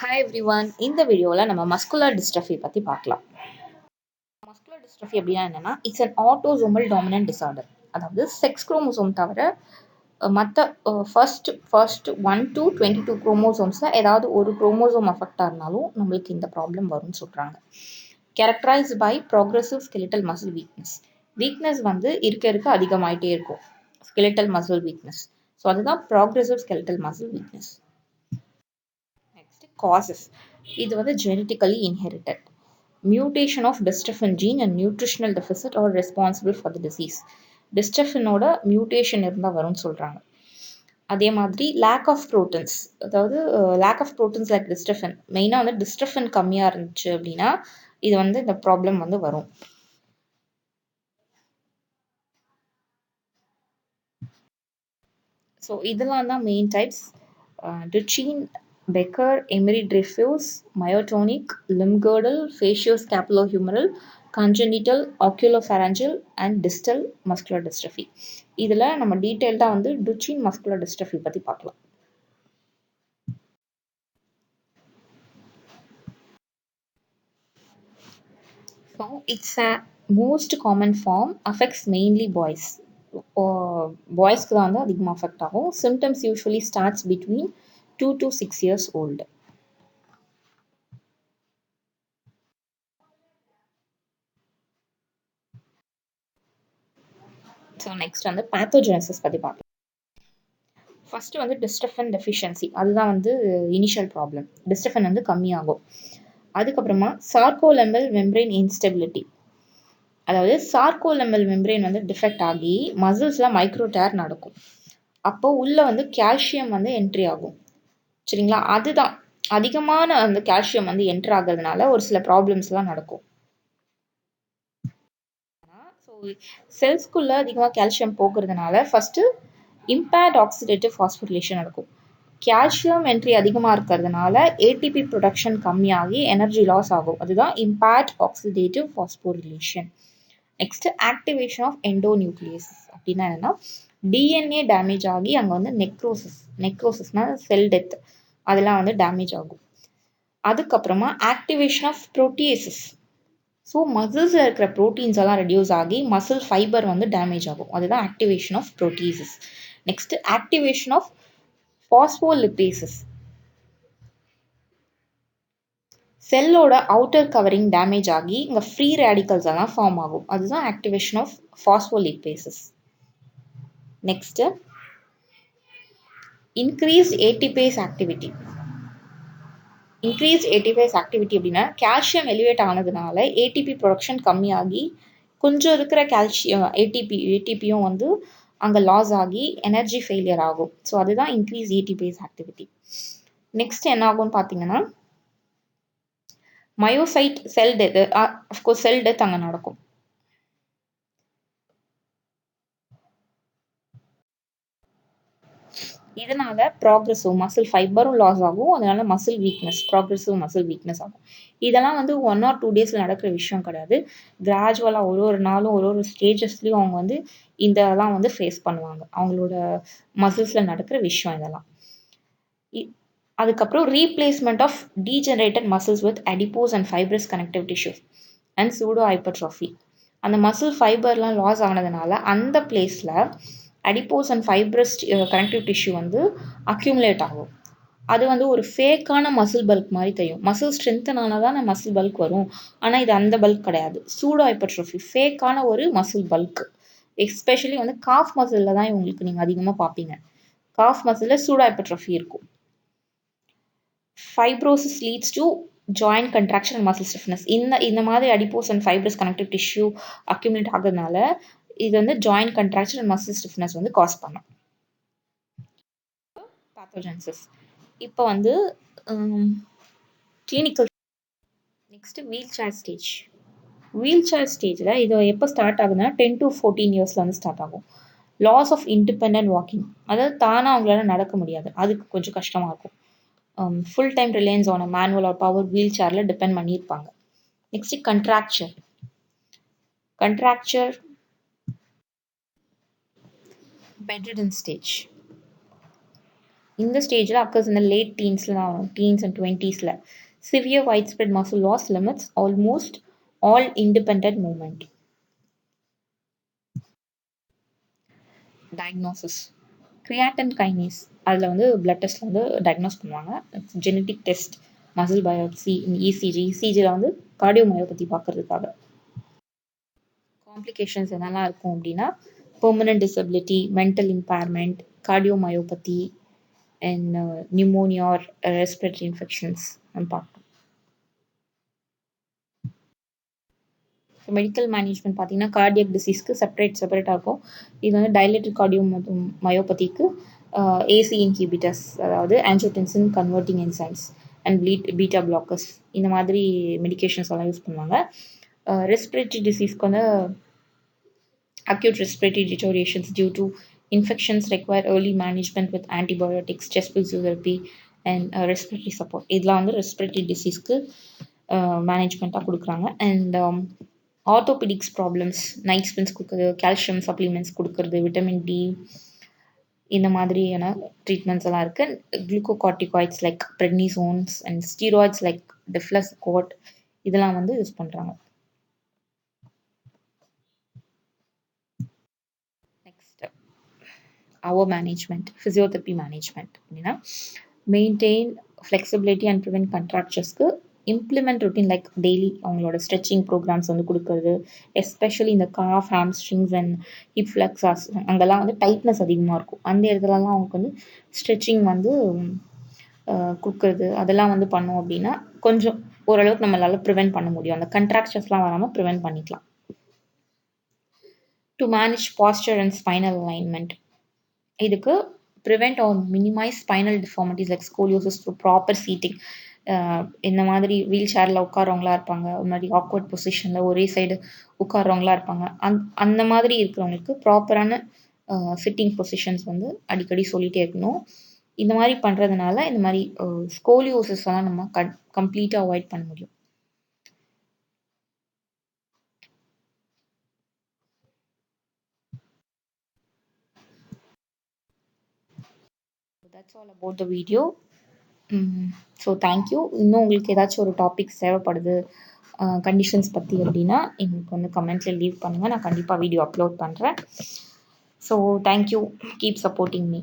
Hi everyone. இந்த வீடியோவில் நம்ம மஸ்குலர் டிஸ்ட்ரஃபி பற்றி பார்க்கலாம். மஸ்குலர் டிஸ்ட்ரஃபி அப்படின்னா என்னன்னா, it's an autosomal dominant disorder. அதாவது செக்ஸ் குரோமோசோம் தவிர மற்ற ஃபர்ஸ்ட் 1 to 22 குரோமோசோம்ஸில் ஏதாவது ஒரு குரோமோசோம் அஃபெக்டாக இருந்தாலும் நம்மளுக்கு இந்த ப்ராப்ளம் வரும்னு சொல்கிறாங்க. Characterised by progressive skeletal muscle weakness. Weakness வந்து இருக்க அதிகமாயிட்டே இருக்கும். Skeletal muscle weakness. ஸோ அதுதான் progressive skeletal muscle weakness. Causes. இது வந்து genetically inherited. Mutation of dystrophin gene and nutritional deficit are responsible for the disease. Dystrophinோட மியூட்டேஷன் இருந்தால் வரும்னு சொல்கிறாங்க. அதே மாதிரி lack of proteins, அதாவது lack of proteins like dystrophin, மெயினாக வந்து dystrophin கம்மியாக இருந்துச்சு அப்படின்னா இது வந்து இந்த ப்ராப்ளம் வந்து வரும். ஸோ இதெல்லாம் தான் main types. Duchenne, Becker, Emery-Dreifuss, myotonic, limb-girdle, facioscapulohumeral, congenital, oculopharyngeal and distal muscular dystrophy. இதில் நம்ம டீட்டெயில்டாக வந்து Duchenne muscular dystrophy பற்றி பார்க்கலாம். So it's a most common form, affects mainly boys. பாய்ஸ்க்கு தான் வந்து அதிகமாக அஃபெக்ட் ஆகும். Symptoms usually starts between 2 to 6 years old. So next வந்து பேத்தோஜெனசிஸ் பற்றி பார்க்கலாம். ஃபஸ்ட்டு வந்து டிஸ்ட்ரஃபின் டெஃபிஷியன்சி, அதுதான் வந்து இனிஷியல் ப்ராப்ளம். டிஸ்ட்ரஃபின் வந்து கம்மியாகும். அதுக்கப்புறமா சார்கோலெம்பல் மெம்ப்ரெயின் இன்ஸ்டெபிலிட்டி, அதாவது சார்கோலெம்பல் மெம்ப்ரெயின் வந்து டிஃபெக்ட் ஆகி மசில்ஸில் மைக்ரோ டேர் நடக்கும். அப்போது உள்ளே வந்து கால்சியம் வந்து என்ட்ரி ஆகும். சரிங்களா? அதுதான் அதிகமான அந்த கால்சியம் வந்து என்ட்ரி ஆகிறதுனால ஒரு சில ப்ராப்ளம்ஸ்லாம் நடக்கும். ஸோ செல்ஸ்குள்ளே அதிகமாக கால்சியம் போகிறதுனால ஃபஸ்ட்டு impaired oxidative phosphorylation நடக்கும். கால்சியம் என்ட்ரி அதிகமாக இருக்கிறதுனால ஏடிபி ப்ரொடக்ஷன் கம்மியாகி எனர்ஜி லாஸ் ஆகும். அதுதான் impaired oxidative phosphorylation. Next activation of endonucleases அப்படின்னா என்னன்னா, டிஎன்ஏ டேமேஜ் ஆகி அங்கே வந்து நெக்ரோசிஸ்னா செல் டெத், அதெல்லாம் வந்து டேமேஜ் ஆகும். அதுக்கப்புறமா ஆக்டிவேஷன் ஆஃப் ப்ரோட்டியேசஸ். ஸோ மசில்ஸில் இருக்கிற ப்ரோட்டீன்ஸ் எல்லாம் ரெடியூஸ் ஆகி மசில் ஃபைபர் வந்து டேமேஜ் ஆகும். அதுதான் activation of proteases. Next activation of phospholipases. செல்லோட அவுட்டர் கவரிங் டேமேஜ் ஆகி இங்கே ஃப்ரீ ரேடிக்கல்ஸ் எல்லாம் ஃபார்ம் ஆகும். அதுதான் activation of phospholipases. Next increased ATPase activity. Increased ATPase activity அப்படின்னா கால்சியம் எலிவேட் ஆனதுனால ஏடிபி ப்ரொடக்ஷன் கம்மியாகி கொஞ்சம் இருக்கிற கால்சியம் ஏடிபியும் வந்து அங்கே லாஸ் ஆகி எனர்ஜி ஃபெயிலியர் ஆகும். ஸோ அதுதான் இன்க்ரீஸ் ஏடிபேஸ் ஆக்டிவிட்டி. நெக்ஸ்ட் என்ன ஆகும்னு பார்த்தீங்கன்னா, myocyte cell death, of course cell death அங்கே நடக்கும். இதனால ப்ராக்ரெசிவ் மசில் ஃபைபரும் லாஸ் ஆகும். அதனால muscle weakness, progressive muscle weakness ஆகும். இதெல்லாம் வந்து 1 or 2 days நடக்கிற விஷயம் கிடையாது. கிராஜுவலாக ஒரு நாளும் ஒரு ஸ்டேஜஸ்லையும் அவங்க வந்து இதெல்லாம் வந்து ஃபேஸ் பண்ணுவாங்க. அவங்களோட மசில்ஸில் நடக்கிற விஷயம் இதெல்லாம். அதுக்கப்புறம் replacement of degenerated muscles with adipose and fibrous connective tissues and pseudohypertrophy. அந்த மசில் ஃபைபர்லாம் லாஸ் ஆனதுனால அந்த பிளேஸில் adipose and fibrous connective tissue வந்து அக்யூமுலேட் ஆகும். அது வந்து ஒரு ஃபேக்கான மசில் பல்க் மாதிரி தெரியும். மசில் ஸ்ட்ரென்த்தனால தான் மசில் பல்க் வரும். ஆனால் இது அந்த பல்க் கிடையாது. சூடோ ஹைப்பர்ட்ரோஃபி ஃபேக்கான ஒரு மசில் பல்க். எஸ்பெஷலி வந்து காஃப் மசிலில் தான் உங்களுக்கு நீங்கள் அதிகமாக பார்ப்பீங்க. காஃப் மசிலில் சூடோ ஹைப்பர்ட்ரோஃபி இருக்கும். Fibrosis leads to joint contraction and muscle stiffness. இந்த மாதிரி adipose and fibrous connective tissue accumulate ஆகுறதுனால இது வந்து joint contraction and muscle stiffness வந்து காஸ் பண்ணும். பேத்தோஜெனசிஸ். இப்போ வந்து clinical. Next wheelchair stage. Wheelchair ஸ்டேஜில் இது எப்போ ஸ்டார்ட் ஆகுதுன்னா 10 to 14 yearsல வந்து ஸ்டார்ட் ஆகும். லாஸ் ஆஃப் இண்டிபெண்டன்ட் வாக்கிங், அதாவது தானாக அவங்களால நடக்க முடியாது, அதுக்கு கொஞ்சம் கஷ்டமாக இருக்கும். Full time reliance on manual or power wheel சேரில் டிபெண்ட் பண்ணியிருப்பாங்க. Next contracture. bedridden stage. இந்த ஸ்டேஜில் அக்கர்ஸ் இந்த லேட் டீன்ஸில் தான் வரும், டீன்ஸ் அண்ட் டுவெண்ட்டீஸில். Severe widespread muscle loss limits almost all independent movement. Diagnosis creatine kinase அதில் வந்து பிளட் டெஸ்ட்டில் வந்து டயக்னோஸ் பண்ணுவாங்க. ஜெனட்டிக் டெஸ்ட், மசில் பயோப்சி, இசிஜியில் வந்து கார்டியோமயோபதி பார்க்கறதுக்காக. காம்ப்ளிகேஷன்ஸ் என்னெல்லாம் இருக்கும் அப்படின்னா permanent disability, mental impairment, cardiomyopathy and pneumonia or respiratory infections பார்க்கணும். மெடிக்கல் மேனேஜ்மெண்ட் பார்த்தீங்கன்னா கார்டியக் டிசீஸ்க்கு செப்பரேட்டாக இருக்கும். இது வந்து டைலேட்டட் கார்டியோ மயோபதிக்கு ஏசி இன்ஹிபிட்டர்ஸ், அதாவது angiotensin converting enzymes and beta blockers, இந்த மாதிரி மெடிகேஷன்ஸ் எல்லாம் யூஸ் பண்ணுவாங்க. ரெஸ்பிரேட்டரி டிசீஸ்க்கு வந்து acute respiratory deteriorations due to infections require early management with antibiotics, chest physiotherapy and respiratory support. இதெல்லாம் வந்து ரெஸ்பிரேட்டரி டிசீஸ்க்கு மேனேஜ்மெண்ட்டாக கொடுக்குறாங்க. And orthopaedics problems, night splints கொடுக்குறது, கால்சியம் சப்ளிமெண்ட்ஸ் கொடுக்குறது, விட்டமின் டி, இந்த மாதிரியான ட்ரீட்மெண்ட்ஸ் எல்லாம் இருக்குது. Glucocorticoids like prednisones and steroids like deflazacort இதெல்லாம் வந்து யூஸ் பண்ணுறாங்க. Next our management, physiotherapy management அப்படின்னா மெயின்டைன் ஃப்ளெக்சிபிலிட்டி அண்ட் ப்ரிவென்ட் கண்ட்ராக்சர்ஸ்க்கு இம்ப்ளிமெண்ட் ரொட்டீன் லைக் டெய்லி அவங்களோட ஸ்ட்ரெச்சிங் ப்ரோக்ராம்ஸ் வந்து கொடுக்குறது. எஸ்பெஷலி இந்த calf, hamstrings and hip flexors அங்கெல்லாம் வந்து டைட்னஸ் அதிகமாக இருக்கும். அந்த இடத்துலலாம் அவங்களுக்கு வந்து ஸ்ட்ரெச்சிங் வந்து கொடுக்குறது, அதெல்லாம் வந்து பண்ணோம் அப்படின்னா கொஞ்சம் ஓரளவுக்கு நம்மளால ப்ரிவென்ட் பண்ண முடியும். அந்த கண்ட்ராக்சர்ஸ்லாம் வராமல் ப்ரிவென்ட் பண்ணிக்கலாம். To manage posture and spinal alignment, இதுக்கு prevent or minimise spinal deformities like scoliosis through proper seating. இந்த மாதிரி வீல் சேரில் உட்காரவங்களா இருப்பாங்க, ஒரு மாதிரி ஆக்வர்ட் பொசிஷனில் ஒரே சைடு உட்காரவங்களா இருப்பாங்க. அந்த மாதிரி இருக்கிறவங்களுக்கு ப்ராப்பரான சிட்டிங் பொசிஷன்ஸ் வந்து அடிக்கடி சொல்லிகிட்டே இருக்கணும். இந்த மாதிரி பண்ணுறதுனால இந்த மாதிரி ஸ்கோலியோசிஸ் எல்லாம் நம்ம கம்ப்ளீட்டாக அவாய்ட் பண்ண முடியும். That's all about the video. So thank you. இன்னும் உங்களுக்கு ஏதாச்சும் ஒரு டாபிக்ஸ் தேவைப்படுது கண்டிஷன்ஸ் பற்றி அப்படின்னா எங்களுக்கு வந்து கமெண்ட்டில் லீவ் பண்ணுங்கள். நான் கண்டிப்பாக வீடியோ அப்லோட் பண்ணுறேன். So thank you, keep supporting me.